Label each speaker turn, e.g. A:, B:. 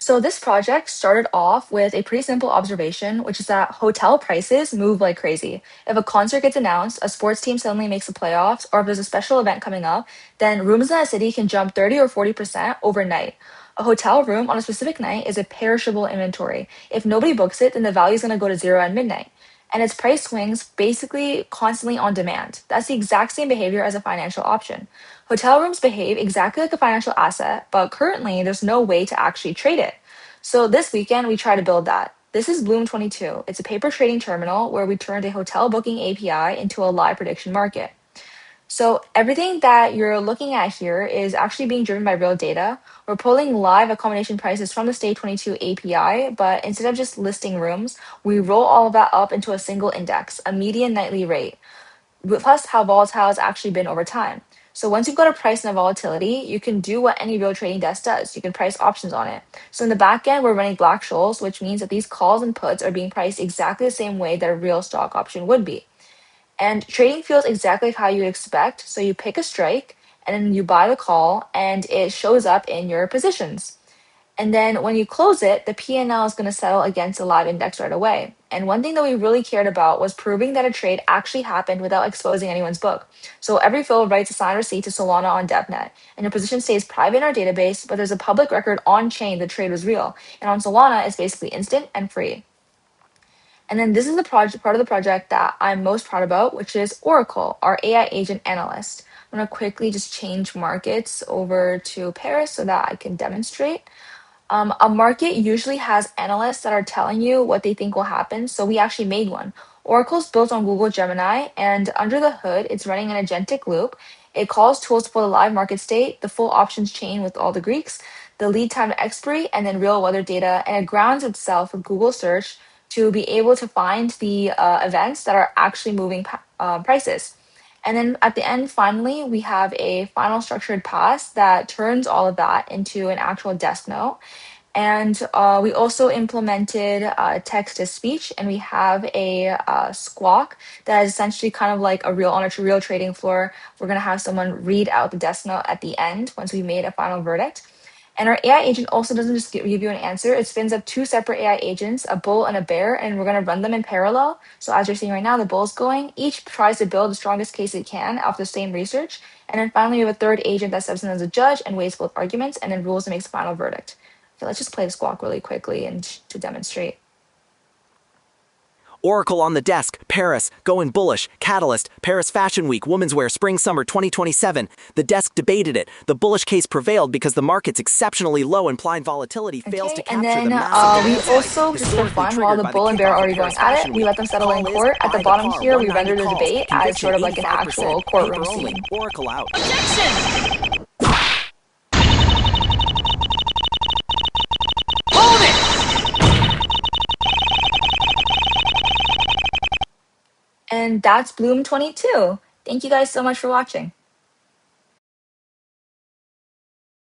A: So this project started off with a pretty simple observation, which is that hotel prices move like crazy. If a concert gets announced, a sports team suddenly makes the playoffs, or if there's a special event coming up, then rooms in that city can jump 30 or 40% overnight. A hotel room on a specific night is a perishable inventory. If nobody books it, then the value is going to go to zero at midnight. And its price swings basically constantly on demand. That's the exact same behavior as a financial option. Hotel rooms behave exactly like a financial asset, but currently there's no way to actually trade it. So this weekend we try to build that. This is bloom22. It's a paper trading terminal where we turned a hotel booking API into a live prediction market. So everything that you're looking at here is actually being driven by real data. We're pulling live accommodation prices from the Stay 22 API, but instead of just listing rooms, we roll all of that up into a single index, a median nightly rate plus how volatile it's actually been over time. So once you've got a price and a volatility, you can do what any real trading desk does. You can price options on it. So in the back end, we're running Black-Scholes, which means that these calls and puts are being priced exactly the same way that a real stock option would be. And trading feels exactly like how you expect. So you pick a strike and then you buy the call and it shows up in your positions. And then when you close it, the P&L is going to settle against the live index right away. And one thing that we really cared about was proving that a trade actually happened without exposing anyone's book. So every fill writes a signed receipt to Solana on DevNet, and your position stays private in our database, but there's a public record on chain the trade was real. And on Solana, it's basically instant and free. And then this is the part of the project that I'm most proud about, which is Oracle, our AI agent analyst. I'm going to quickly just change markets over to Paris so that I can demonstrate. A market usually has analysts that are telling you what they think will happen, so we actually made one. Oracle's built on Google Gemini, and under the hood, it's running an agentic loop. It calls tools for the live market state, the full options chain with all the Greeks, the lead time to expiry, and then real weather data, and it grounds itself with Google search to be able to find the events that are actually moving prices. And then at the end, finally, we have a final structured pass that turns all of that into an actual desk note. And we also implemented text to speech, and we have a squawk that is essentially kind of like a real on a real trading floor. We're going to have someone read out the desk note at the end once we made a final verdict. And our AI agent also doesn't just give you an answer. It spins up two separate AI agents, a bull and a bear, and we're going to run them in parallel. So as you're seeing right now, the bull's going. Each tries to build the strongest case it can off the same research. And then finally, we have a third agent that steps in as a judge and weighs both arguments and then rules and makes a final verdict. Okay, let's just play the squawk really quickly and to demonstrate.
B: Oracle on the desk, Paris, going bullish, Catalyst, Paris Fashion Week, Women's Wear, Spring Summer 2027. The desk debated it. The bullish case prevailed because the market's exceptionally low implied volatility fails to capture
A: and
B: the
A: then
B: massive
A: we
B: demand
A: also, just for fun, while the bull and bear are already going at it, we let them settle in court. At the bottom here, we render the debate as sort of like an actual courtroom scene.
B: Oracle out.
C: Objection!
A: And that's bloom22. Thank you guys so much for watching.